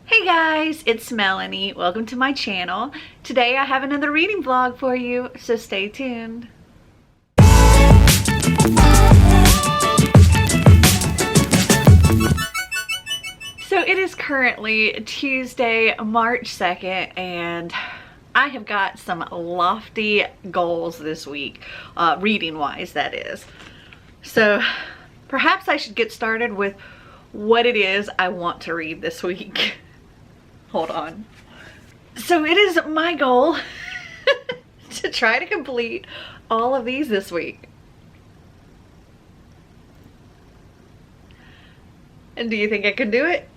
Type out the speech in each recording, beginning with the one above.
Hey guys, it's Melanie. Welcome to my channel. Today I have another reading vlog for you, so stay tuned. So it is currently Tuesday, March 2nd, and I have got some lofty goals this week, reading-wise that is. So perhaps I should get started with what it is I want to read this week. Hold on. So it is my goal to try to complete all of these this week. And do you think I can do it?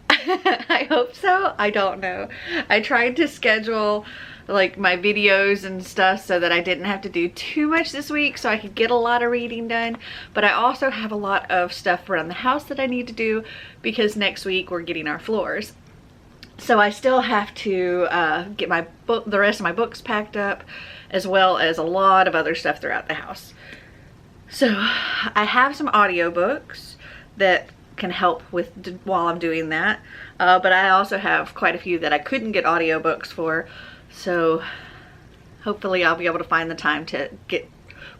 I hope so. I don't know. I tried to schedule like my videos and stuff so that I didn't have to do too much this week so I could get a lot of reading done, but I also have a lot of stuff around the house that I need to do because next week we're getting our floors. So I still have to get the rest of my books packed up, as well as a lot of other stuff throughout the house. So I have some audiobooks that can help with while I'm doing that, but I also have quite a few that I couldn't get audiobooks for, so hopefully I'll be able to find the time to get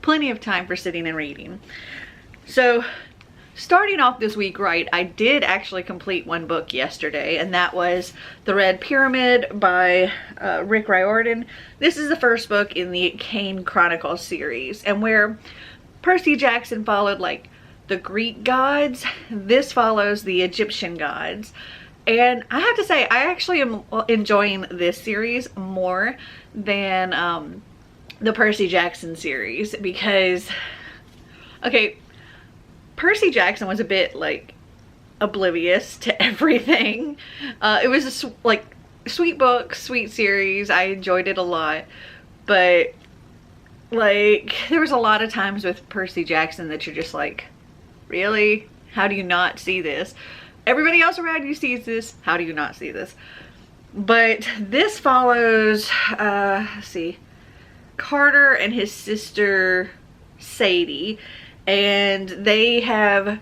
plenty of time for sitting and reading. So starting off this week right, I did actually complete one book yesterday, and that was The Red Pyramid by Rick Riordan. This is the first book in the Kane Chronicles series, and where Percy Jackson followed like the Greek gods, this follows the Egyptian gods. And I have to say, I actually am enjoying this series more than the Percy Jackson series because, okay, Percy Jackson was a bit like oblivious to everything. It was a sweet book, sweet series. I enjoyed it a lot, but like there was a lot of times with Percy Jackson that you're just like, really? How do you not see this? Everybody else around you sees this. How do you not see this? But this follows, let's see, Carter and his sister Sadie, and they have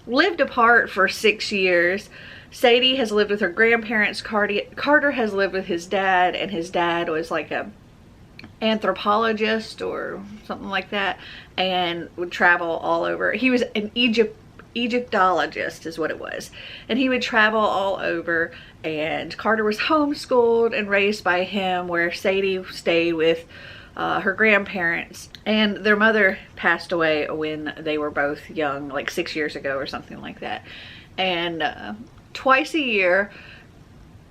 lived apart for 6 years. Sadie has lived with her grandparents. Carter has lived with his dad, and his dad was like a anthropologist or something like that, and would travel all over. He was an Egyptologist is what it was, and he would travel all over, and Carter was homeschooled and raised by him, where Sadie stayed with her grandparents, and their mother passed away when they were both young, like 6 years ago or something like that. And twice a year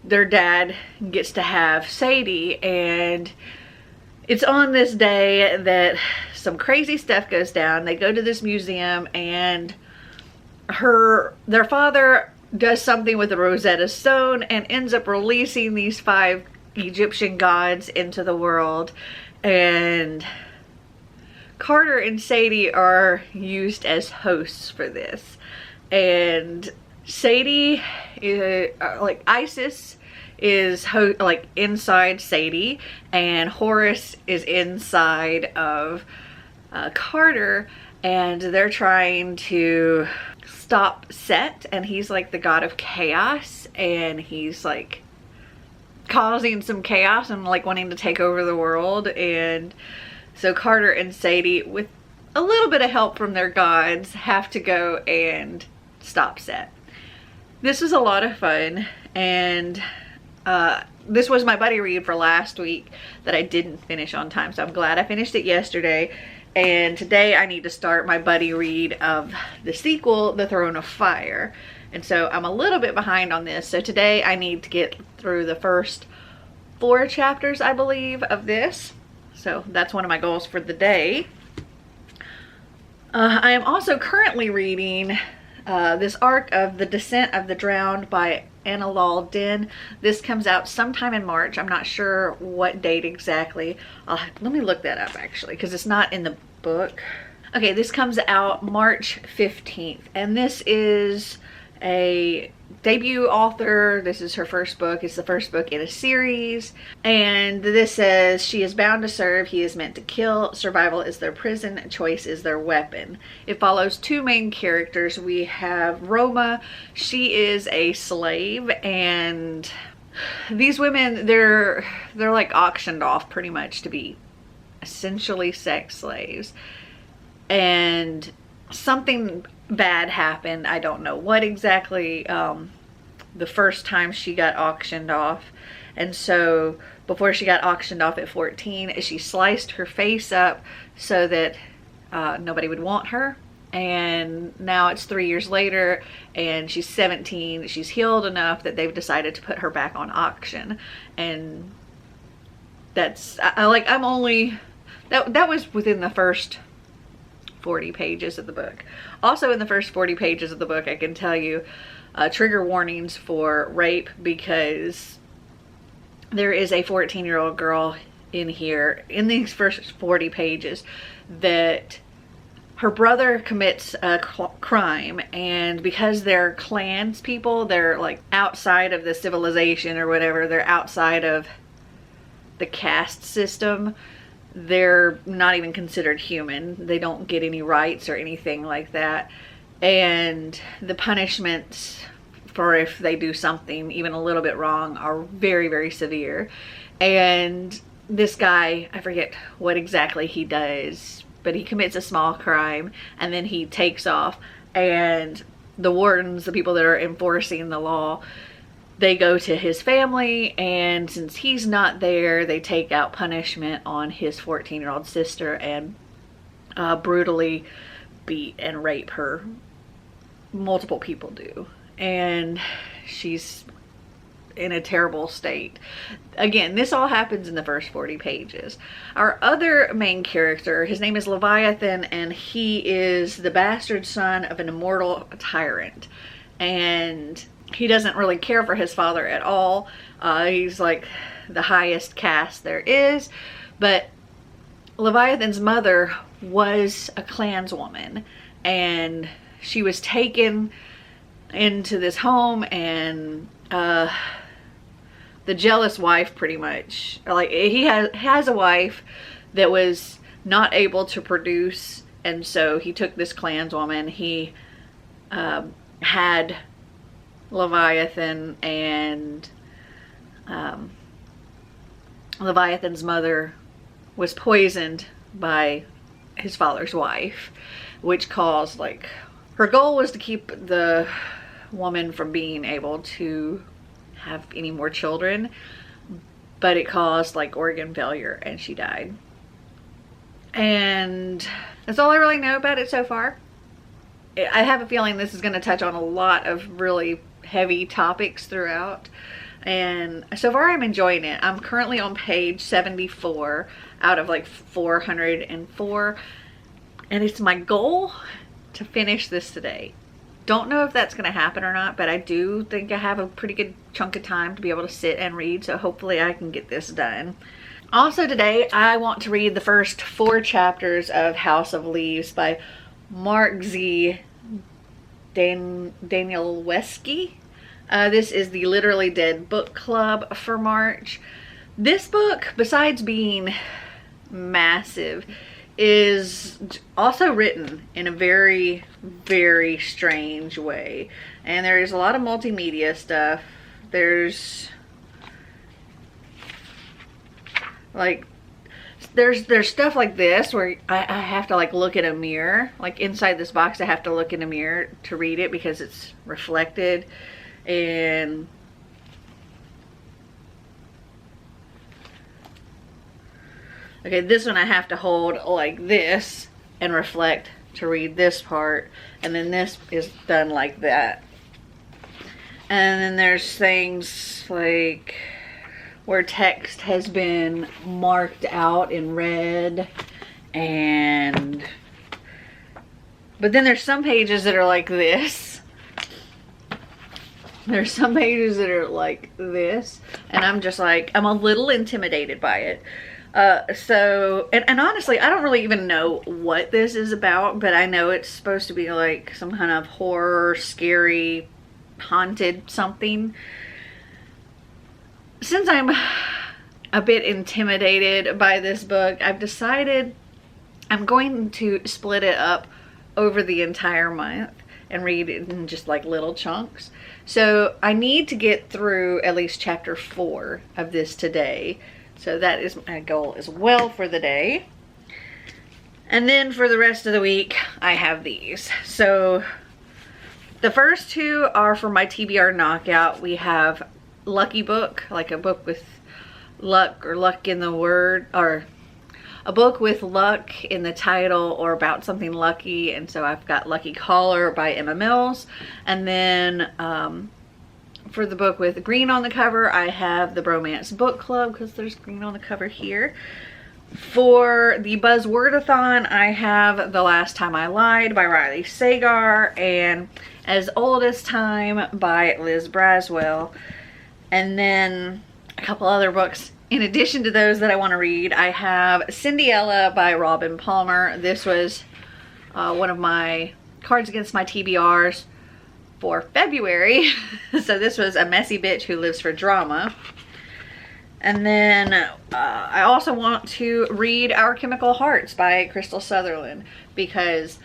their dad gets to have Sadie, and it's on this day that some crazy stuff goes down. They go to this museum, and their father does something with the Rosetta Stone and ends up releasing these 5 Egyptian gods into the world. And Carter and Sadie are used as hosts for this. And Sadie is like Isis is like inside Sadie, and Horus is inside of Carter, and they're trying to stop Set, and he's like the god of chaos, and he's like causing some chaos and like wanting to take over the world. And so Carter and Sadie, with a little bit of help from their gods, have to go and stop Set. This was a lot of fun, and this was my buddy read for last week that I didn't finish on time, so I'm glad I finished it yesterday. And today I need to start my buddy read of the sequel, The Throne of Fire. And so I'm a little bit behind on this. So today I need to get through the first 4 chapters, I believe, of this. So that's one of my goals for the day. I am also currently reading this arc of The Descent of the Drowned by Anna Lal Din. This comes out sometime in March. I'm not sure what date exactly. Let me look that up actually, because it's not in the book. Okay, this comes out March 15th, and this is a debut author. This is her first book. It's the first book in a series. And this says, she is bound to serve. He is meant to kill. Survival is their prison. Choice is their weapon. It follows two main characters. We have Roma. She is a slave, and these women, they're like auctioned off pretty much to be essentially sex slaves. And something bad happened. I don't know what exactly, the first time she got auctioned off. And so before she got auctioned off at 14, she sliced her face up so that nobody would want her. And now it's 3 years later and she's 17. She's healed enough that they've decided to put her back on auction. And that's, I'm only, that was within the first 40 pages of the book. Also in the first 40 pages of the book, I can tell you trigger warnings for rape, because there is a 14-year-old girl in here in these first 40 pages that her brother commits a crime, and because they're clans people, they're like outside of the civilization or whatever, they're outside of the caste system, they're not even considered human. They don't get any rights or anything like that. And the punishments for if they do something even a little bit wrong are very, very severe. And this guy, I forget what exactly he does, but he commits a small crime and then he takes off. And the wardens, the people that are enforcing the law, they go to his family, and since he's not there, they take out punishment on his 14-year-old sister and brutally beat and rape her. Multiple people do. And she's in a terrible state. Again, this all happens in the first 40 pages. Our other main character, his name is Leviathan, and he is the bastard son of an immortal tyrant. And he doesn't really care for his father at all. He's like the highest caste there is. But Leviathan's mother was a clanswoman, and she was taken into this home, and the jealous wife, pretty much, like, he has a wife that was not able to produce, and so he took this clanswoman. He had Leviathan, and Leviathan's mother was poisoned by his father's wife, which caused, like, her goal was to keep the woman from being able to have any more children, but it caused like organ failure and she died. And that's all I really know about it so far. I have a feeling this is going to touch on a lot of really heavy topics throughout, and so far I'm enjoying it. I'm currently on page 74 out of like 404, and it's my goal to finish this today. Don't know if that's going to happen or not, but I do think I have a pretty good chunk of time to be able to sit and read, so hopefully I can get this done. Also today, I want to read the first 4 chapters of House of Leaves by Mark Z. Danielewski. This is the Literally Dead book club for March. This book, besides being massive, is also written in a very, very strange way. And there's a lot of multimedia stuff. There's like, there's stuff like this where I have to like look in a mirror. Like inside this box I have to look in a mirror to read it because it's reflected. And okay, this one I have to hold like this and reflect to read this part, and then this is done like that. And then there's things like where text has been marked out in red, and but then there's some pages that are like this. There's some pages that are like this, and I'm just like, I'm a little intimidated by it. And honestly, I don't really even know what this is about, but I know it's supposed to be like some kind of horror, scary haunted something. Since I'm a bit intimidated by this book, I've decided I'm going to split it up over the entire month and read it in just like little chunks. So I need to get through at least chapter 4 of this today. So that is my goal as well for the day. And then for the rest of the week, I have these. So the first 2 are for my TBR Knockout. We have Lucky Book, like a book with luck or luck in the word, or a book with luck in the title or about something lucky. And so I've got Lucky Caller by Emma Mills. And then for the book with green on the cover, I have the Bromance Book Club, because there's green on the cover here. For the Buzzwordathon, I have The Last Time I Lied by Riley Sagar and As Old as Time by Liz Braswell. And then a couple other books in addition to those that I want to read. I have Cinderella by Robin Palmer. This was one of my cards against my TBRs for February. So this was A Messy Bitch Who Lives for Drama. And then I also want to read Our Chemical Hearts by Crystal Sutherland, because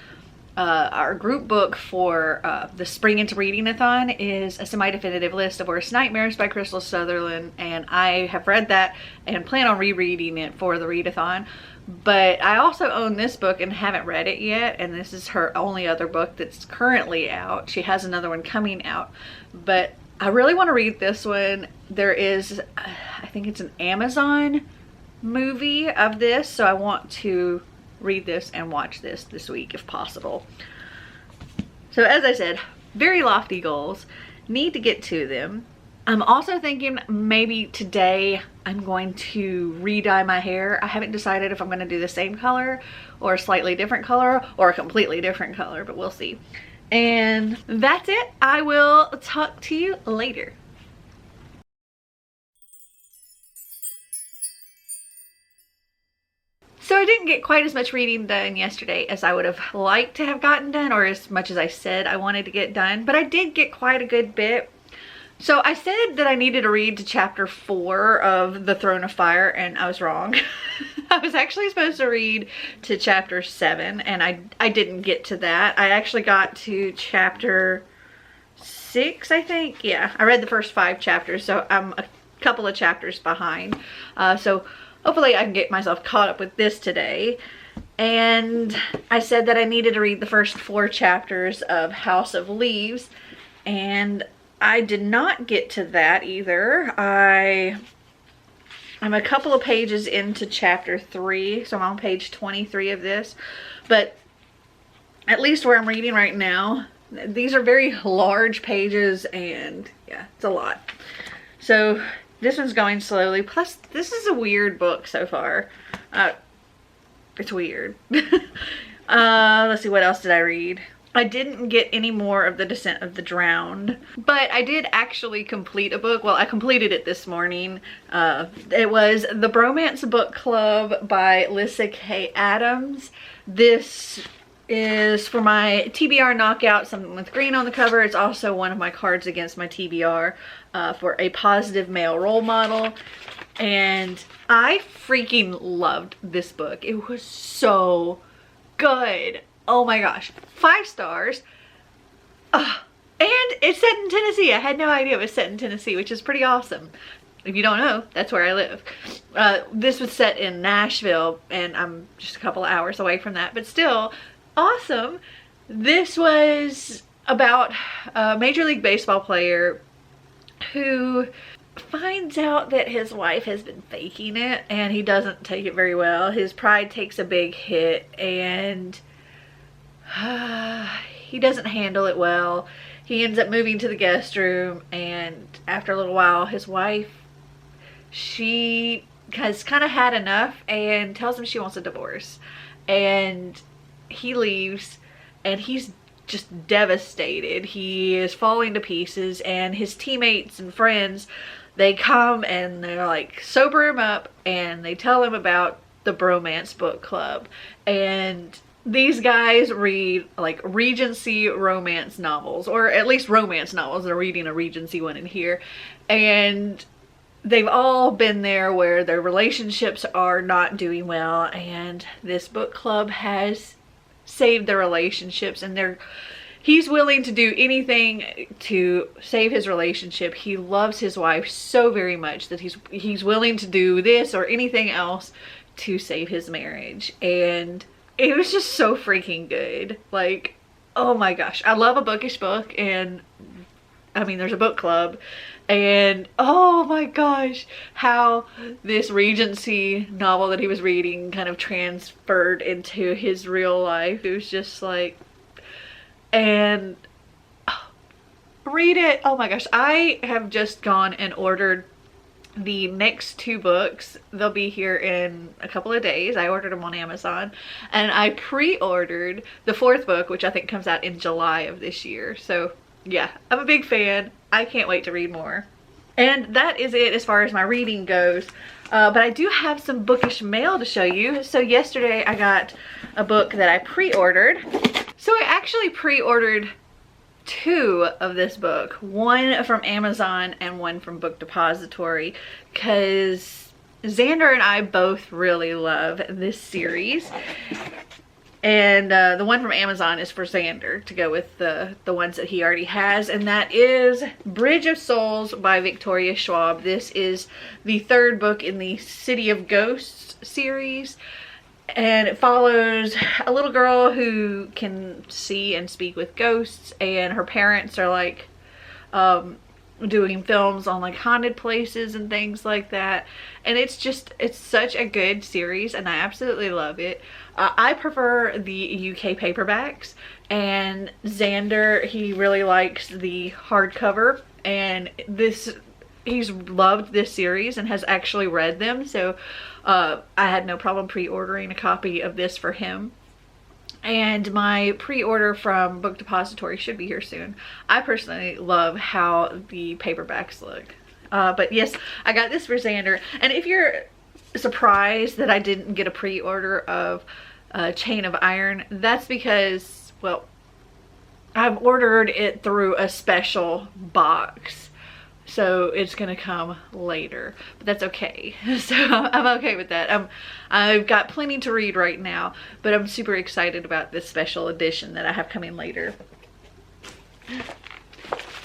our group book for the Spring Into Reading-a-thon is A Semi-Definitive List of Worst Nightmares by Crystal Sutherland, and I have read that and plan on rereading it for the read-a-thon. But I also own this book and haven't read it yet, and this is her only other book that's currently out. She has another one coming out, but I really want to read this one. There is, I think it's an Amazon movie of this, so I want to read this and watch this week if possible. So as I said, very lofty goals. Need to get to them. I'm also thinking maybe today I'm going to re-dye my hair. I haven't decided if I'm going to do the same color or a slightly different color or a completely different color, but we'll see. And that's it. I will talk to you later. So I didn't get quite as much reading done yesterday as I would have liked to have gotten done, or as much as I said I wanted to get done, but I did get quite a good bit. So I said that I needed to read to chapter 4 of The Throne of Fire, and I was wrong. I was actually supposed to read to chapter 7, and I didn't get to that. I actually got to chapter 6, I think. Yeah, I read the first 5 chapters, so I'm a couple of chapters behind. So hopefully I can get myself caught up with this today. And I said that I needed to read the first 4 chapters of House of Leaves, and I did not get to that either. I'm a couple of pages into chapter 3, so I'm on page 23 of this. But at least where I'm reading right now, these are very large pages, and yeah, it's a lot. So this one's going slowly. Plus, this is a weird book so far. It's weird. Let's see, what else did I read? I didn't get any more of The Descent of the Drowned, but I did actually complete a book. Well, I completed it this morning. It was The Bromance Book Club by Lyssa K. Adams. This is for my TBR Knockout, something with green on the cover. It's also one of my cards against my TBR for a positive male role model. And I freaking loved this book. It was so good. Oh my gosh, 5 stars. And it's set in Tennessee. I had no idea it was set in Tennessee, which is pretty awesome. If you don't know, that's where I live. This was set in Nashville, and I'm just a couple of hours away from that, but still awesome. This was about a Major League Baseball player who finds out that his wife has been faking it, and he doesn't take it very well. His pride takes a big hit, and he doesn't handle it well. He ends up moving to the guest room, and after a little while, his wife, she has kind of had enough and tells him she wants a divorce. And he leaves, and he's just devastated. He is falling to pieces, and his teammates and friends, they come and they're like, sober him up, and they tell him about the Bromance Book Club. And these guys read like Regency romance novels, or at least romance novels. They're reading a Regency one in here, and they've all been there where their relationships are not doing well, and this book club has saved their relationships, and he's willing to do anything to save his relationship. He loves his wife so very much that he's willing to do this or anything else to save his marriage. And it was just so freaking good. Like, oh my gosh, I love a bookish book, and I mean, there's a book club, and oh my gosh, how this Regency novel that he was reading kind of transferred into his real life. It was just like, and read it. Oh my gosh, I have just gone and ordered the next 2 books. They'll be here in a couple of days. I ordered them on Amazon, and I pre-ordered the 4th book, which I think comes out in July of this year. So yeah, I'm a big fan. I can't wait to read more. And that is it as far as my reading goes. But I do have some bookish mail to show you. So yesterday I got a book that I pre-ordered. So I actually pre-ordered 2 of this book, one from Amazon and one from Book Depository, because Xander and I both really love this series. And the one from Amazon is for Xander to go with the ones that he already has, and that is Bridge of Souls by Victoria Schwab. This is the 3rd book in the City of Ghosts series, and it follows a little girl who can see and speak with ghosts, and her parents are like doing films on like haunted places and things like that. And it's such a good series, and I absolutely love it. I prefer the UK paperbacks, and Xander, he really likes the hardcover, and he's loved this series and has actually read them. So I had no problem pre-ordering a copy of this for him. And my pre-order from Book Depository should be here soon. I personally love how the paperbacks look. But yes, I got this for Xander. And if you're surprised that I didn't get a pre-order of Chain of Iron, that's because, well, I've ordered it through a special box. So it's gonna come later, but that's okay. So I'm okay with that. I've got plenty to read right now, but I'm super excited about this special edition that I have coming later.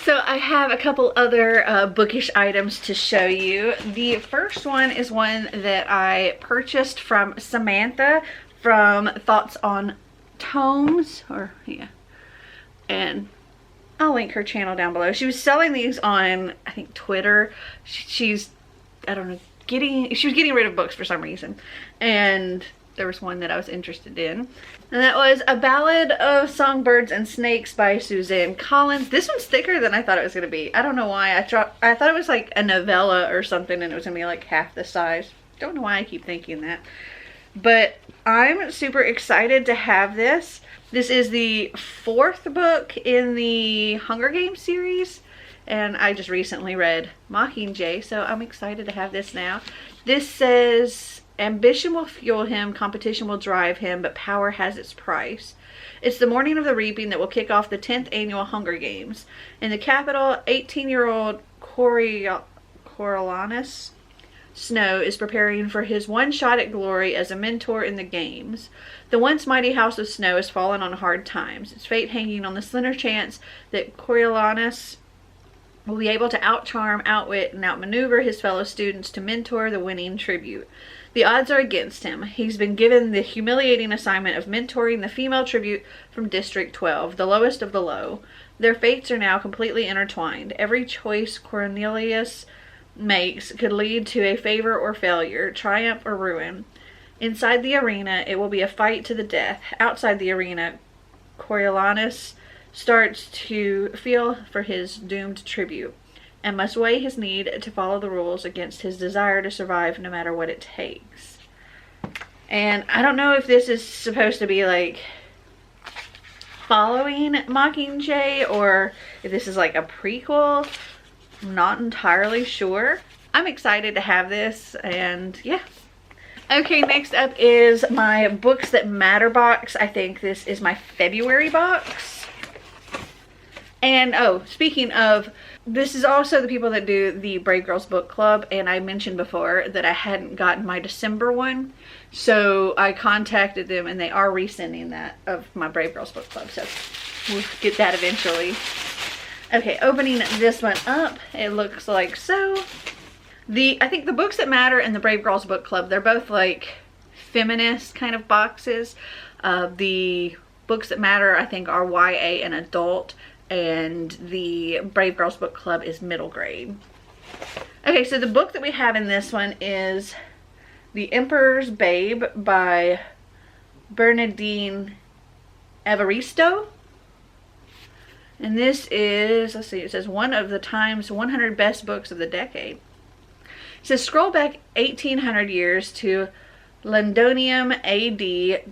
So I have a couple other bookish items to show you. The first one is one that I purchased from Samantha from Thoughts on Tomes, or yeah, and I'll link her channel down below. She was selling these on, I think, Twitter. She's, I don't know, she was getting rid of books for some reason. And there was one that I was interested in. And that was A Ballad of Songbirds and Snakes by Suzanne Collins. This one's thicker than I thought it was going to be. I don't know why. I thought it was like a novella or something, and it was going to be like half the size. Don't know why I keep thinking that. But I'm super excited to have this. This is the 4th book in the Hunger Games series, and I just recently read Mockingjay, so I'm excited to have this now. This says, ambition will fuel him, competition will drive him, but power has its price. It's the morning of the reaping that will kick off the 10th annual Hunger Games. In the capital, 18-year-old Coriolanus Snow is preparing for his one shot at glory as a mentor in the games. The once mighty house of Snow has fallen on hard times, its fate hanging on the slender chance that Coriolanus will be able to outcharm, outwit, and outmaneuver his fellow students to mentor the winning tribute. The odds are against him. He's been given the humiliating assignment of mentoring the female tribute from District 12, the lowest of the low. Their fates are now completely intertwined. Every choice Cornelius makes could lead to a favor or failure, triumph or ruin. Inside the arena, it will be a fight to the death. Outside the arena, Coriolanus starts to feel for his doomed tribute and must weigh his need to follow the rules against his desire to survive no matter what it takes. And I don't know if this is supposed to be like following Mockingjay or if this is like a prequel. I'm not entirely sure. I'm excited to have this, and yeah. Okay, next up is my Books That Matter box. I think this is my February box. And oh, speaking of, this is also the people that do the Brave Girls Book Club, and I mentioned before that I hadn't gotten my December one. So I contacted them and they are resending that of my Brave Girls Book Club. So we'll get that eventually. Okay, opening this one up, it looks like so. I think the Books That Matter and the Brave Girls Book Club, they're both like feminist kind of boxes. The Books That Matter, I think, are YA and adult, and the Brave Girls Book Club is middle grade. Okay, so the book that we have in this one is The Emperor's Babe by Bernardine Evaristo. And this is, let's see, it says one of the Times 100 best books of the decade. It says scroll back 1800 years to Londonium AD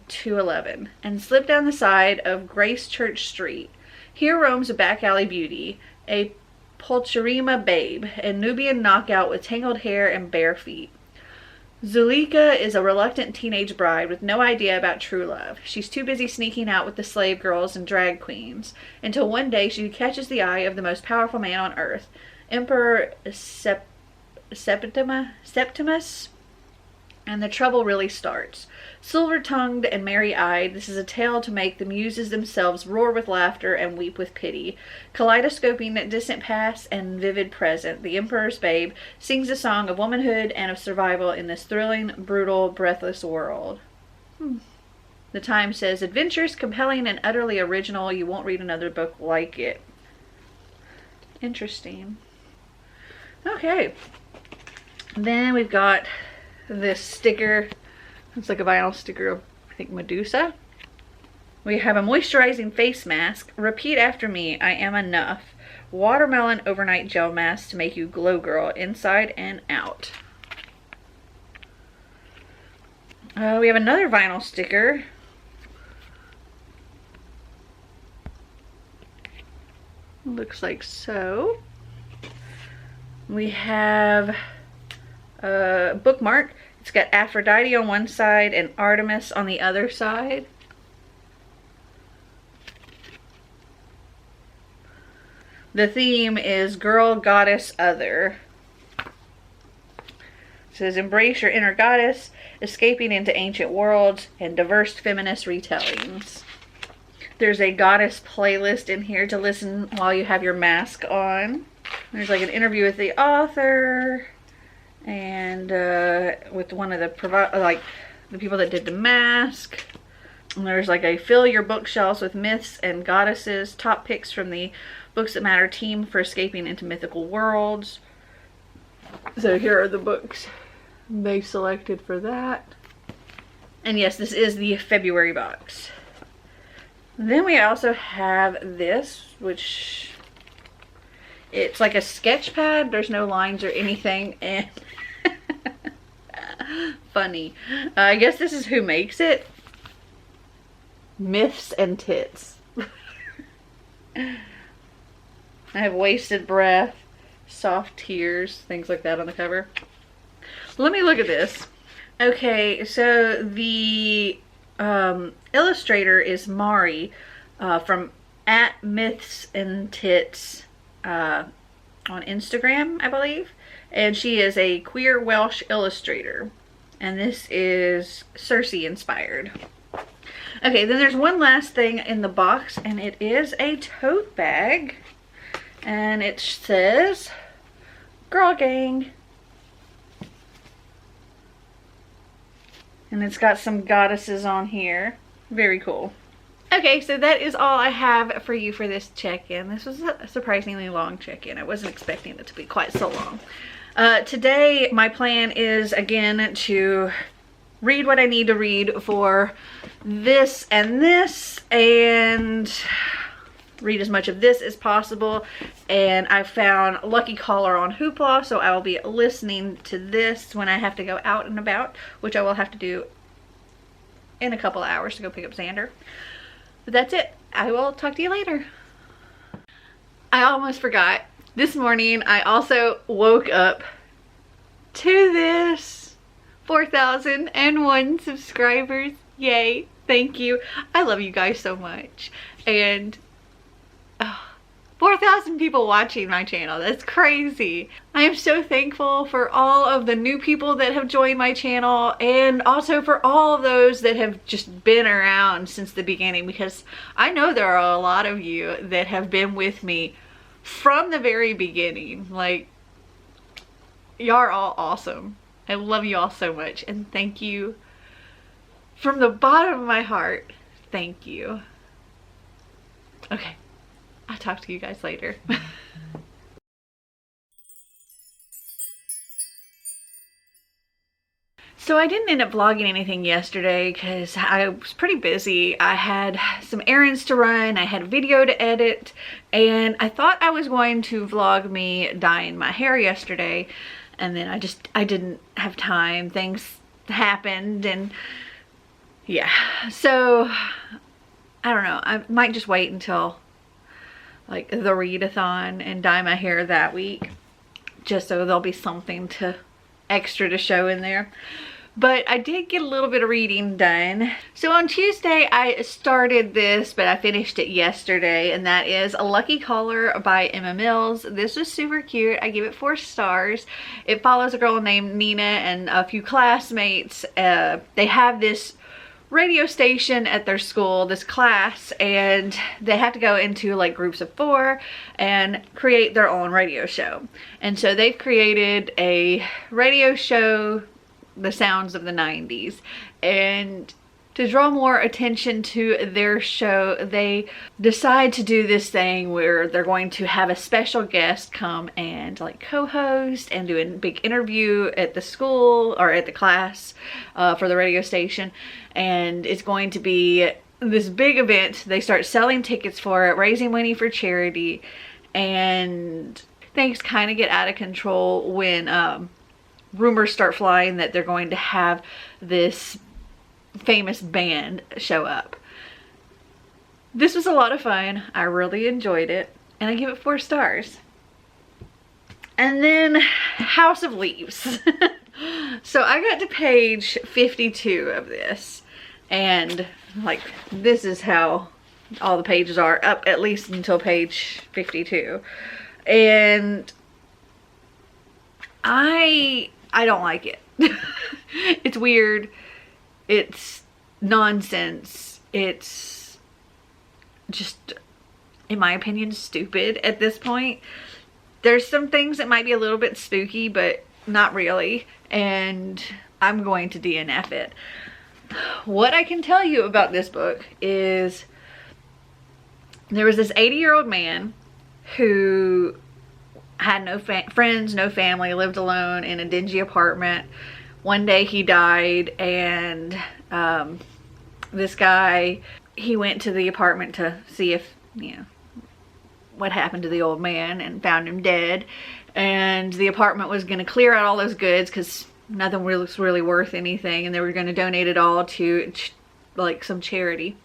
211 and slip down the side of Grace Church Street. Here roams a back alley beauty, a Pulcherima babe, a Nubian knockout with tangled hair and bare feet. Zuleika is a reluctant teenage bride with no idea about true love. She's too busy sneaking out with the slave girls and drag queens, until one day she catches the eye of the most powerful man on earth, Emperor Septimus, and the trouble really starts. Silver-tongued and merry-eyed, this is a tale to make the muses themselves roar with laughter and weep with pity. Kaleidoscoping distant past and vivid present, the Emperor's Babe sings a song of womanhood and of survival in this thrilling, brutal, breathless world. The Times says, adventurous, compelling, and utterly original. You won't read another book like it. Interesting. Okay. Then we've got this sticker. It's like a vinyl sticker of, I think, Medusa. We have a moisturizing face mask. Repeat after me. I am enough. Watermelon overnight gel mask to make you glow girl inside and out. We have another vinyl sticker. Looks like so. We have a bookmark. It's got Aphrodite on one side and Artemis on the other side. The theme is Girl, Goddess, Other. It says embrace your inner goddess, escaping into ancient worlds and diverse feminist retellings. There's a goddess playlist in here to listen while you have your mask on. There's like an interview with the author and with one of the the people that did the mask. And there's like a fill your bookshelves with myths and goddesses, top picks from the Books That Matter team for escaping into mythical worlds. So here are the books they selected for that. And yes, this is the February box. Then we also have this, which it's like a sketch pad. There's no lines or anything, and funny. I guess this is who makes it. Myths and Tits. I have wasted breath, soft tears, things like that on the cover. Let me look at this. Okay, so the illustrator is Mari from @MythsandTits on Instagram, I believe. And she is a queer Welsh illustrator. And this is Circe inspired. Okay, then there's one last thing in the box, and it is a tote bag. And it says, Girl Gang. And it's got some goddesses on here. Very cool. Okay, so that is all I have for you for this check-in. This was a surprisingly long check-in. I wasn't expecting it to be quite so long. Today, my plan is, again, to read what I need to read for this, and read as much of this as possible. And I found Lucky Caller on Hoopla, so I will be listening to this when I have to go out and about, which I will have to do in a couple of hours to go pick up Xander. But that's it. I will talk to you later. I almost forgot. This morning I also woke up to this 4,001 subscribers. Yay. Thank you. I love you guys so much. And 4,000 people watching my channel. That's crazy. I am so thankful for all of the new people that have joined my channel, and also for all of those that have just been around since the beginning, because I know there are a lot of you that have been with me from the very beginning. Like, y'all are all awesome. I love you all so much, and thank you from the bottom of my heart. Thank you. Okay. I'll talk to you guys later. So I didn't end up vlogging anything yesterday because I was pretty busy. I had some errands to run, I had a video to edit, and I thought I was going to vlog me dyeing my hair yesterday, and then I didn't have time. Things happened, and yeah. So I don't know, I might just wait until like the readathon and dye my hair that week, just so there'll be something extra to show in there. But I did get a little bit of reading done. So on Tuesday I started this, but I finished it yesterday, and that is A Lucky Caller by Emma Mills. This was super cute. I give it 4 stars. It follows a girl named Nina and a few classmates. They have this radio station at their school, this class, and they have to go into like groups of 4 and create their own radio show. And so they've created a radio show, the sounds of the 90s, and to draw more attention to their show, they decide to do this thing where they're going to have a special guest come and like co-host and do a big interview at the school or at the class for the radio station. And it's going to be this big event. They start selling tickets for it, raising money for charity, and things kind of get out of control when rumors start flying that they're going to have this famous band show up. This was a lot of fun. I really enjoyed it, and I give it 4 stars. And then House of Leaves. So I got to page 52 of this, and like this is how all the pages are, up at least until page 52. And I don't like it. It's weird. It's nonsense. It's just, in my opinion, stupid at this point. There's some things that might be a little bit spooky, but not really. And I'm going to DNF it. What I can tell you about this book is there was this 80-year-old man who had no friends, no family, lived alone in a dingy apartment. One day he died, and this guy, he went to the apartment to see if, you know, what happened to the old man, and found him dead. And the apartment was going to clear out all those goods because nothing was really worth anything, and they were going to donate it all to like some charity.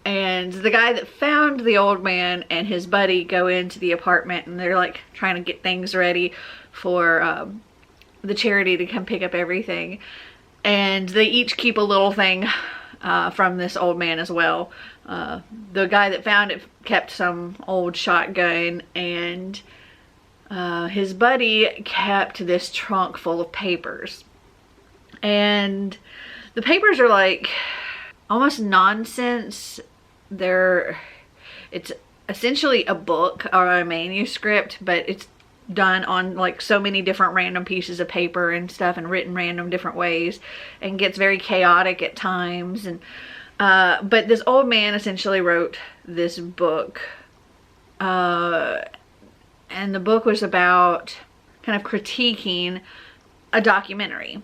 And the guy that found the old man and his buddy go into the apartment, and they're like trying to get things ready for the charity to come pick up everything. And they each keep a little thing from this old man as well. The guy that found it kept some old shotgun, and his buddy kept this trunk full of papers. And the papers are like almost nonsense. It's essentially a book or a manuscript, but it's done on like so many different random pieces of paper and stuff, and written random different ways, and gets very chaotic at times. And but this old man essentially wrote this book, and the book was about kind of critiquing a documentary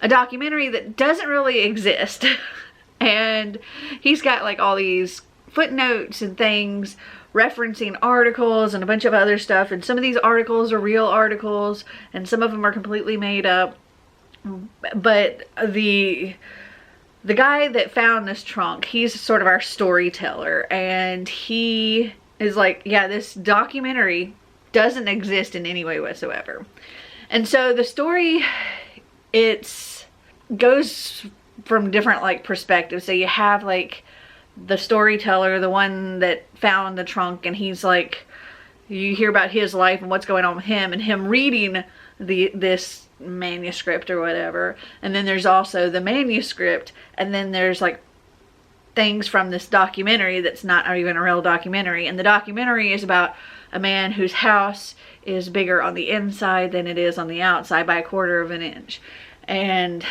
that doesn't really exist. And he's got like all these footnotes and things referencing articles and a bunch of other stuff, and some of these articles are real articles and some of them are completely made up. But the guy that found this trunk, he's sort of our storyteller, and he is like, yeah, this documentary doesn't exist in any way whatsoever. And so the story, goes from different like perspectives. So you have like the storyteller, the one that found the trunk, and he's like, you hear about his life and what's going on with him, and him reading this manuscript or whatever. And then there's also the manuscript, and then there's like things from this documentary that's not even a real documentary. And the documentary is about a man whose house is bigger on the inside than it is on the outside by 1/4 of an inch. And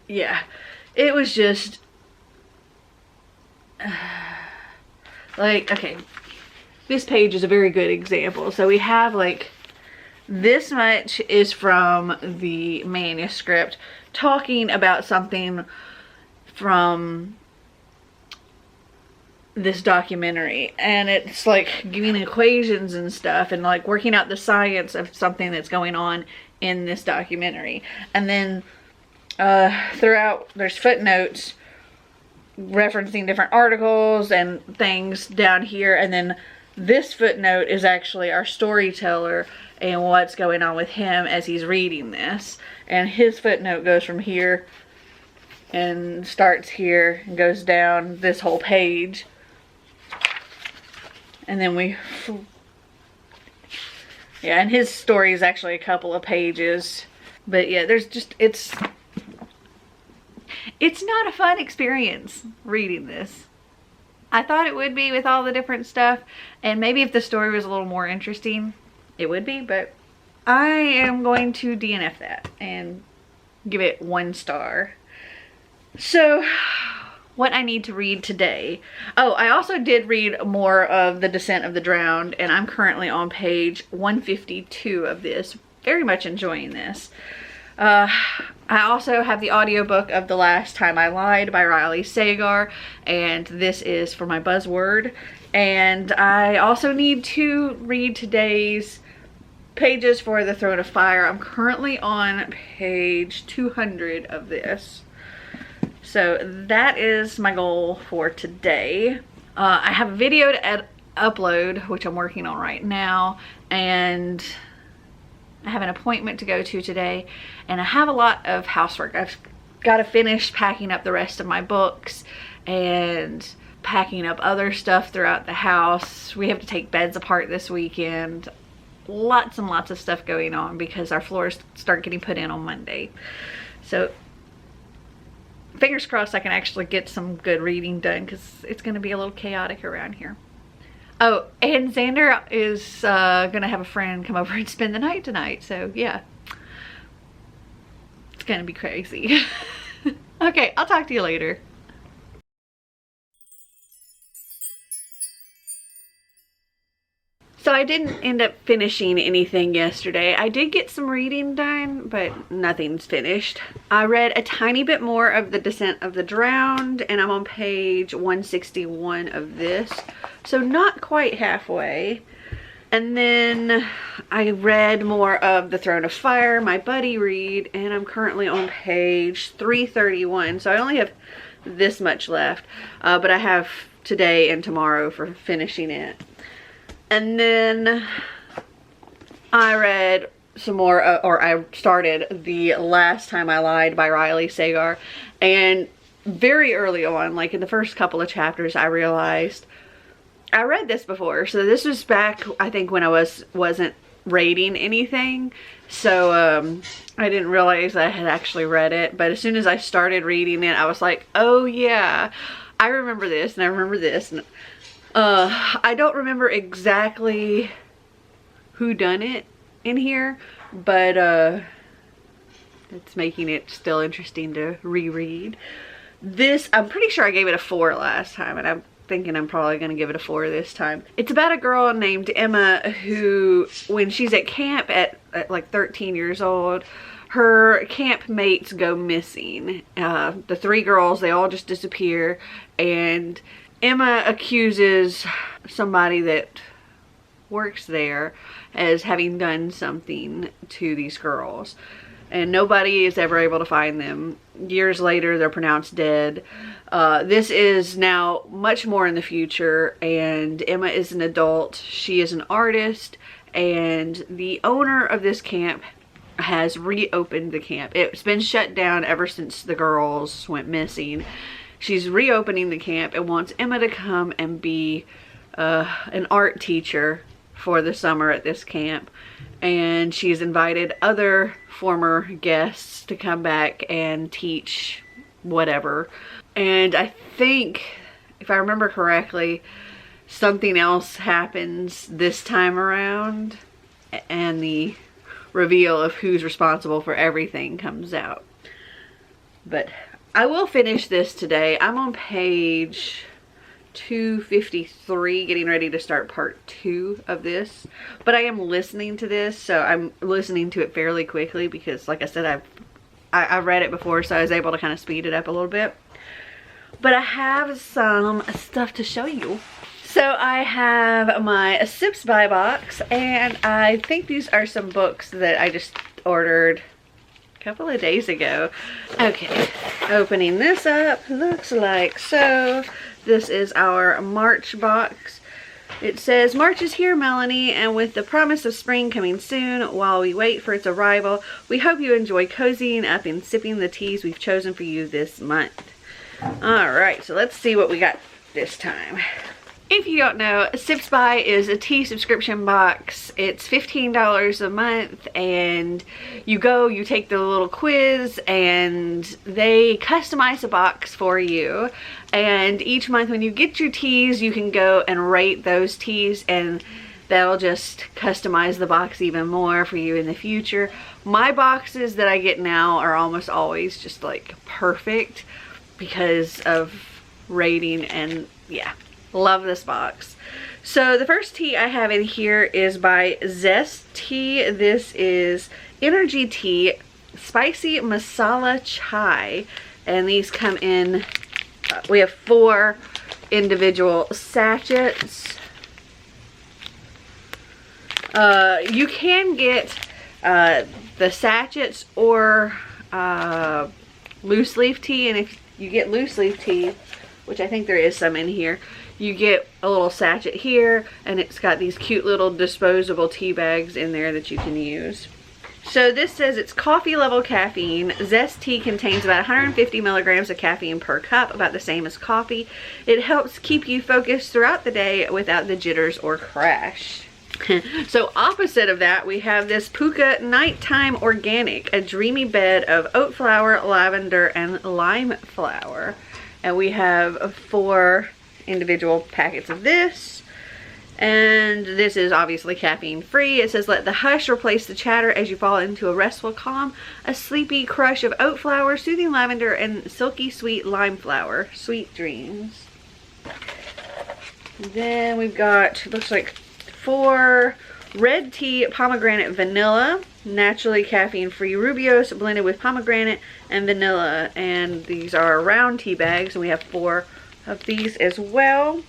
yeah, it was just like, okay, this page is a very good example. So we have like this much is from the manuscript talking about something from this documentary, and it's like giving equations and stuff and like working out the science of something that's going on in this documentary. And then throughout there's footnotes referencing different articles and things down here, and then this footnote is actually our storyteller and what's going on with him as he's reading this. And his footnote goes from here and starts here and goes down this whole page. And then yeah, and his story is actually a couple of pages. But yeah, there's just, it's not a fun experience reading this. I thought it would be with all the different stuff, and maybe if the story was a little more interesting, it would be, but I am going to DNF that and give it 1 star. So, what I need to read today. Oh, I also did read more of The Descent of the Drowned, and I'm currently on page 152 of this. Very much enjoying this. I also have the audiobook of The Last Time I Lied by Riley Sagar, and this is for my Buzzword. And I also need to read today's pages for The Throne of Fire. I'm currently on page 200 of this. So that is my goal for today. I have a video to upload, which I'm working on right now, and I have an appointment to go to today, and I have a lot of housework. I've got to finish packing up the rest of my books and packing up other stuff throughout the house. We have to take beds apart this weekend. Lots and lots of stuff going on because our floors start getting put in on Monday. So fingers crossed I can actually get some good reading done, because it's going to be a little chaotic around here. Oh, and Xander is going to have a friend come over and spend the night tonight. So yeah, it's going to be crazy. Okay, I'll talk to you later. So I didn't end up finishing anything yesterday. I did get some reading done, but nothing's finished. I read a tiny bit more of The Descent of the Drowned, and I'm on page 161 of this. So not quite halfway. And then I read more of The Throne of Fire, my buddy read, and I'm currently on page 331. So I only have this much left, but I have today and tomorrow for finishing it. And then I read some more, or I started The Last Time I Lied by Riley Sagar. And very early on, like in the first couple of chapters, I realized I read this before. So this was back, I think, when I wasn't rating anything. So I didn't realize I had actually read it. But as soon as I started reading it, I was like, oh yeah, I remember this and I remember this. And I don't remember exactly who done it in here, but it's making it still interesting to reread. This, I'm pretty sure I gave it a 4 last time, and I'm thinking I'm probably going to give it a 4 this time. It's about a girl named Emma who, when she's at camp at like 13 years old, her camp mates go missing. The 3 girls, they all just disappear, and Emma accuses somebody that works there as having done something to these girls, and nobody is ever able to find them. Years later, they're pronounced dead. This is now much more in the future, and Emma is an adult. She is an artist, and the owner of this camp has reopened the camp. It's been shut down ever since the girls went missing. She's reopening the camp and wants Emma to come and be an art teacher for the summer at this camp. And she's invited other former guests to come back and teach whatever. And I think, if I remember correctly, something else happens this time around and the reveal of who's responsible for everything comes out. But I will finish this today. I'm on page 253, getting ready to start part 2 of this. But I am listening to this, so I'm listening to it fairly quickly because, like I said, I've read it before, so I was able to kind of speed it up a little bit. But I have some stuff to show you. So I have my Sipsby box, and I think these are some books that I just ordered a couple of days ago. Okay, opening this up, looks like so. This is our March box. It says, March is here, Melanie, and with the promise of spring coming soon, while we wait for its arrival, we hope you enjoy cozying up and sipping the teas we've chosen for you this month. Alright, so let's see what we got this time. If you don't know, Sipsby is a tea subscription box. It's $15 a month, and you take the little quiz, and they customize a box for you. And each month when you get your teas, you can go and rate those teas, and that'll just customize the box even more for you in the future. My boxes that I get now are almost always just like perfect because of rating, and yeah. Love this box. So the first tea I have in here is by Zest Tea. This is energy tea, spicy masala chai, and these come in, we have 4 individual sachets. You can get the sachets or loose leaf tea, and if you get loose leaf tea, which I think there is some in here, you get a little sachet here, and it's got these cute little disposable tea bags in there that you can use. So this says it's coffee level caffeine. Zest tea contains about 150 milligrams of caffeine per cup, about the same as coffee. It helps keep you focused throughout the day without the jitters or crash. So opposite of that, we have this Puka Nighttime Organic, a dreamy bed of oat flour, lavender, and lime flower. And we have 4 individual packets of this, and this is obviously caffeine free. It says, let the hush replace the chatter as you fall into a restful calm, a sleepy crush of oat flower, soothing lavender, and silky sweet lime flower. Sweet dreams. Then we've got, looks like 4 red tea pomegranate vanilla, naturally caffeine free Rubios blended with pomegranate and vanilla, and these are round tea bags, and we have 4 of these as well.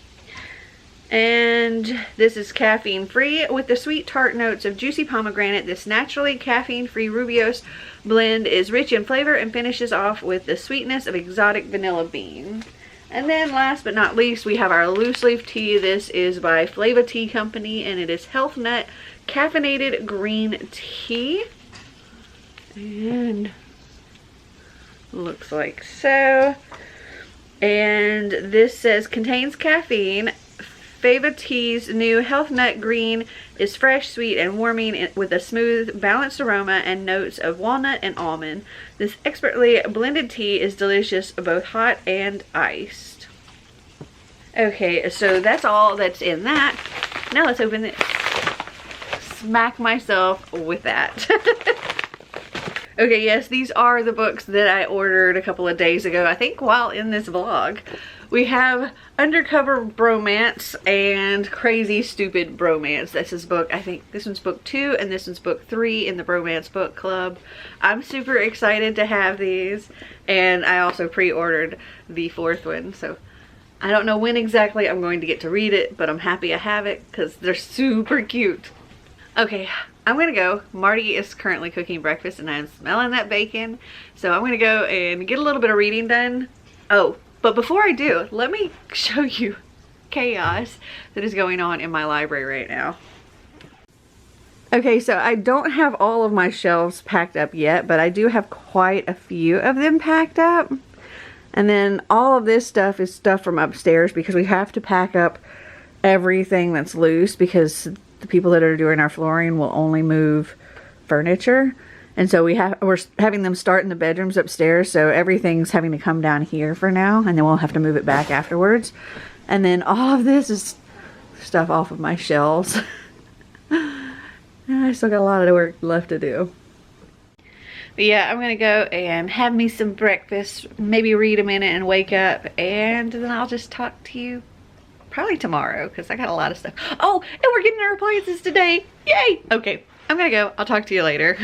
And this is caffeine free with the sweet tart notes of juicy pomegranate. This naturally caffeine free Rubios blend is rich in flavor and finishes off with the sweetness of exotic vanilla bean. And then last but not least, we have our loose leaf tea. This is by Flava Tea Company, and it is health nut caffeinated green tea, and looks like so. And this says contains caffeine. Fava Tea's new Health Nut Green is fresh, sweet, and warming with a smooth, balanced aroma and notes of walnut and almond. This expertly blended tea is delicious, both hot and iced. Okay, so that's all that's in that. Now let's open it. Smack myself with that. Okay, yes, these are the books that I ordered a couple of days ago, I think while in this vlog. We have Undercover Bromance and Crazy Stupid Bromance. That's his book. I think this one's book 2 and this one's book 3 in the Bromance book club. I'm super excited to have these, and I also pre-ordered the 4th one, so I don't know when exactly I'm going to get to read it, but I'm happy I have it because they're super cute. Okay, I'm gonna go. Marty is currently cooking breakfast and I'm smelling that bacon. So I'm gonna go and get a little bit of reading done. Oh, but before I do, let me show you chaos that is going on in my library right now. Okay, so I don't have all of my shelves packed up yet, but I do have quite a few of them packed up. And then all of this stuff is stuff from upstairs because we have to pack up everything that's loose because the people that are doing our flooring will only move furniture. And so we're having them start in the bedrooms upstairs, so everything's having to come down here for now, and then we'll have to move it back afterwards. And then all of this is stuff off of my shelves. I still got a lot of work left to do. But yeah, I'm gonna go and have me some breakfast, maybe read a minute and wake up, and then I'll just talk to you probably tomorrow because I got a lot of stuff. Oh, and we're getting our appliances today. Yay! Okay, I'm gonna go. I'll talk to you later.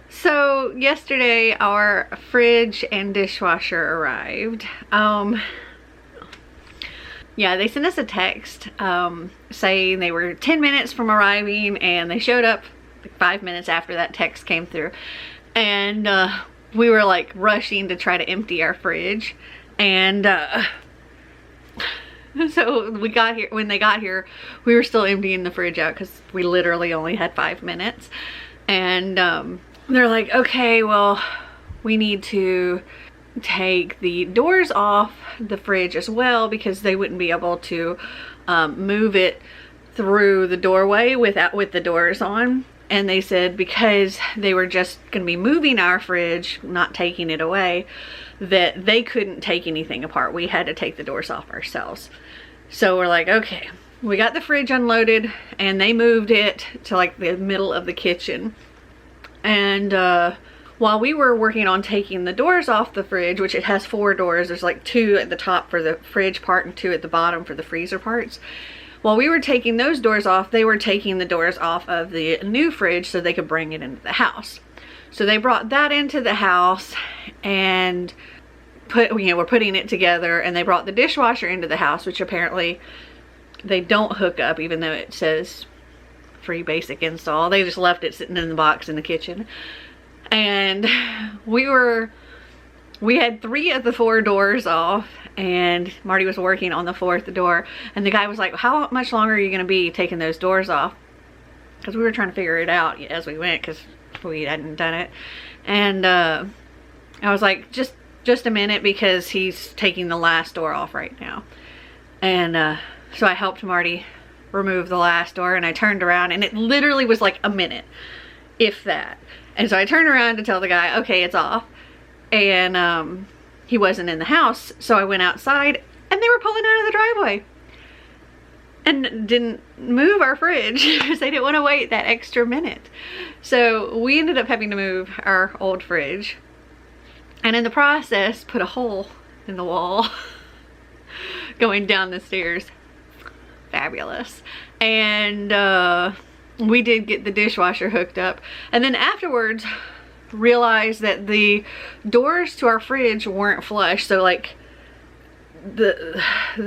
So yesterday our fridge and dishwasher arrived. Yeah, they sent us a text saying they were 10 minutes from arriving, and they showed up like 5 minutes after that text came through. And we were like rushing to try to empty our fridge. And so we got here, when they got here, we were still emptying the fridge out because we literally only had 5 minutes. And they're like, okay, well, we need to take the doors off the fridge as well because they wouldn't be able to move it through the doorway with the doors on. And they said because they were just going to be moving our fridge, not taking it away, that they couldn't take anything apart. We had to take the doors off ourselves. So we're like, okay. We got the fridge unloaded and they moved it to like the middle of the kitchen. And while we were working on taking the doors off the fridge, which it has 4 doors, there's like 2 at the top for the fridge part and 2 at the bottom for the freezer parts. While we were taking those doors off, they were taking the doors off of the new fridge so they could bring it into the house. So they brought that into the house and we're putting it together, and they brought the dishwasher into the house, which apparently they don't hook up even though it says free basic install. They just left it sitting in the box in the kitchen. And we had 3 of the 4 doors off, and Marty was working on the 4th door, and the guy was like, how much longer are you going to be taking those doors off? Because we were trying to figure it out as we went because we hadn't done it. And I was like, just a minute because he's taking the last door off right now. And so I helped Marty remove the last door, and I turned around, and it literally was like a minute, if that. And so I turned around to tell the guy, okay, it's off. And he wasn't in the house. So I went outside, and they were pulling out of the driveway. And didn't move our fridge because they didn't want to wait that extra minute. So we ended up having to move our old fridge. And in the process, put a hole in the wall going down the stairs. Fabulous. And we did get the dishwasher hooked up, and then afterwards realized that the doors to our fridge weren't flush. So like the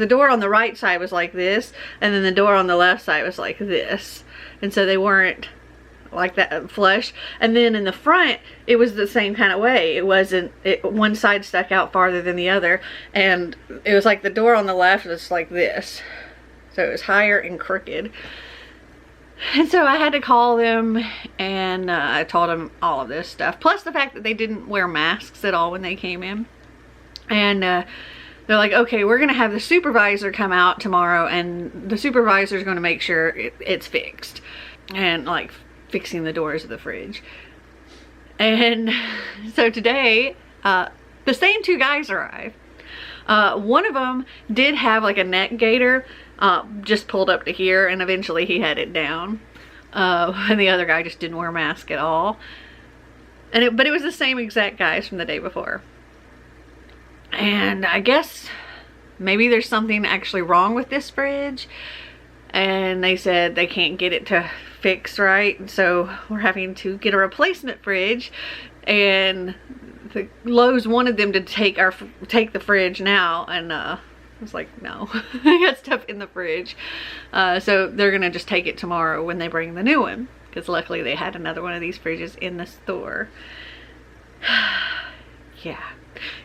door on the right side was like this, and then the door on the left side was like this, and so they weren't like that flush. And then in the front it was the same kind of way. It wasn't, one side stuck out farther than the other, and it was like the door on the left was like this, so it was higher and crooked. And so I had to call them, and I told them all of this stuff, plus the fact that they didn't wear masks at all when they came in. And they're like, okay, we're gonna have the supervisor come out tomorrow, and the supervisor is gonna make sure it's fixed, and like fixing the doors of the fridge. And so today the same 2 guys arrived. One of them did have like a neck gaiter, just pulled up to here, and eventually he had it down. And the other guy just didn't wear a mask at all. But it was the same exact guys from the day before. And I guess maybe there's something actually wrong with this fridge, and they said they can't get it to fix right, so we're having to get a replacement fridge. And the Lowe's wanted them to take the fridge now, and I was like, no. I got stuff in the fridge. So they're gonna just take it tomorrow when they bring the new one, because luckily they had another one of these fridges in the store. Yeah.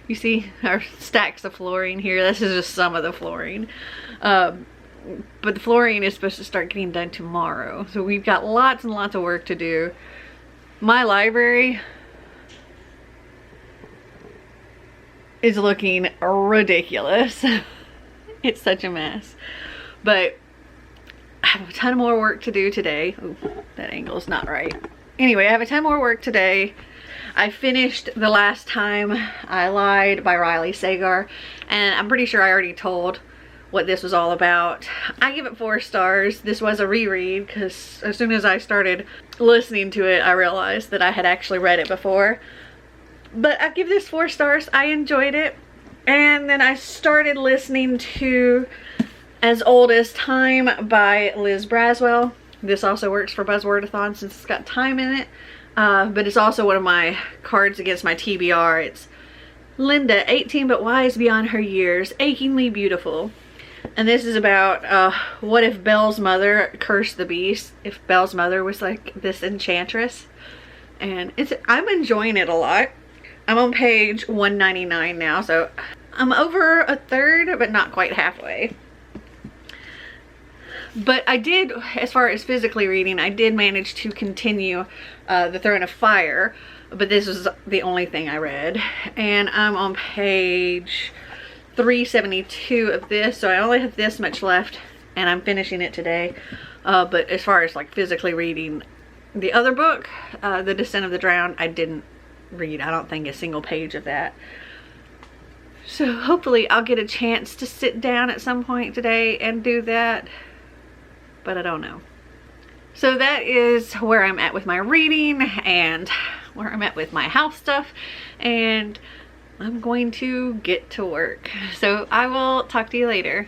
You see our stacks of flooring here. This is just some of the flooring. But the flooring is supposed to start getting done tomorrow. So we've got lots and lots of work to do. My library is looking ridiculous. It's such a mess. But I have a ton more work to do today. Ooh, that angle's not right. Anyway, I have a ton more work today. I finished The Last Time I Lied by Riley Sagar, and I'm pretty sure I already told what this was all about. I give it 4 stars. This was a reread because as soon as I started listening to it, I realized that I had actually read it before. But I give this 4 stars. I enjoyed it. And then I started listening to As Old as Time by Liz Braswell. This also works for Buzzwordathon since it's got time in it. But it's also one of my cards against my TBR. It's Linda, 18 but wise beyond her years, achingly beautiful. And this is about what if Belle's mother cursed the beast, if Belle's mother was like this enchantress. And I'm enjoying it a lot. I'm on page 199 now, so I'm over a third but not quite halfway. But I did, as far as physically reading, I did manage to continue The Throne of Fire, but this was the only thing I read. And I'm on page 372 of this, so I only have this much left, and I'm finishing it today. But as far as like physically reading the other book, The Descent of the Drowned, I didn't read, I don't think, a single page of that. So hopefully I'll get a chance to sit down at some point today and do that, but I don't know. So that is where I'm at with my reading and where I'm at with my house stuff, and I'm going to get to work. So I will talk to you later.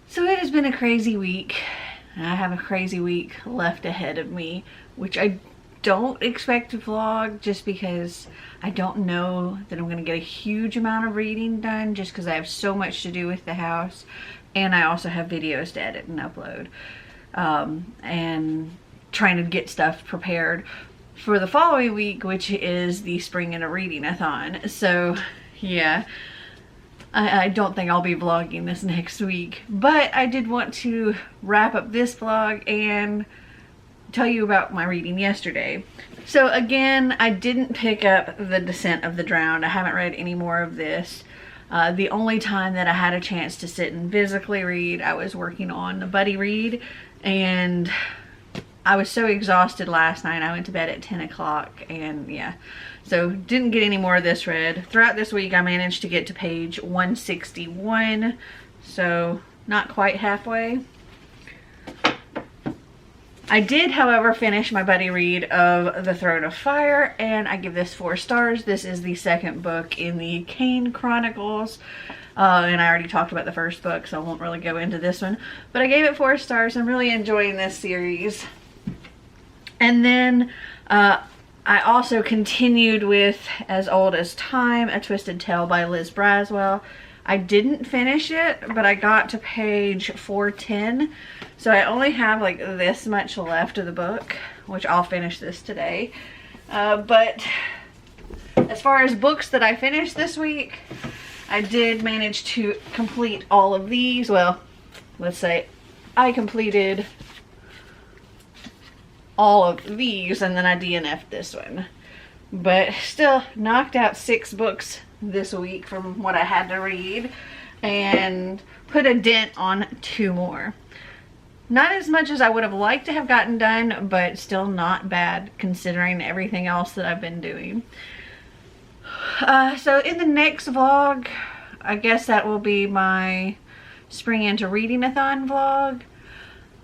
So it has been a crazy week. I have a crazy week left ahead of me, which I don't expect to vlog just because I don't know that I'm going to get a huge amount of reading done just because I have so much to do with the house, and I also have videos to edit and upload, and trying to get stuff prepared for the following week, which is the Spring in a Reading-a-thon. So yeah, I don't think I'll be vlogging this next week, but I did want to wrap up this vlog and tell you about my reading yesterday. So again, I didn't pick up The Descent of the Drowned. I haven't read any more of this. The only time that I had a chance to sit and physically read, I was working on the buddy read, and I was so exhausted last night. I went to bed at 10 o'clock, and yeah, so didn't get any more of this read. Throughout this week, I managed to get to page 161, so not quite halfway. I did, however, finish my buddy read of The Throne of Fire, and I give this 4 stars. This is the second book in the Kane Chronicles, and I already talked about the first book, so I won't really go into this one. But I gave it 4 stars. I'm really enjoying this series. And then I also continued with As Old as Time, A Twisted Tale by Liz Braswell. I didn't finish it, but I got to page 410. So I only have like this much left of the book, which I'll finish this today. But as far as books that I finished this week, I did manage to complete all of these. Well, let's say I completed all of these, and then I DNF'd this one. But still knocked out 6 books this week from what I had to read, and put a dent on 2 more. Not as much as I would have liked to have gotten done, but still not bad considering everything else that I've been doing. So in the next vlog, I guess that will be my Spring into Reading-a-thon vlog.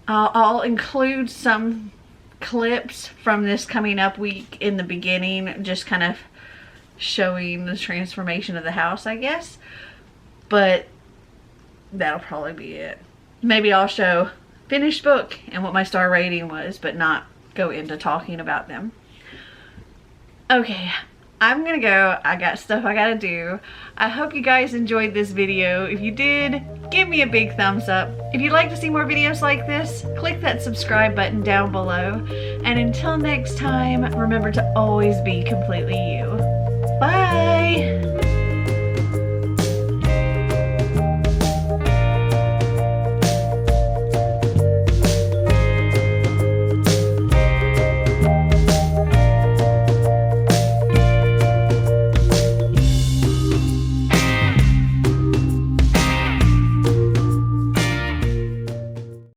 I'll include some clips from this coming up week in the beginning, just kind of showing the transformation of the house, I guess. But that'll probably be it. Maybe I'll show finished book and what my star rating was, but not go into talking about them. Okay, I'm gonna go. I got stuff I gotta do. I hope you guys enjoyed this video. If you did, give me a big thumbs up. If you'd like to see more videos like this, click that subscribe button down below. And until next time, remember to always be completely you. Bye!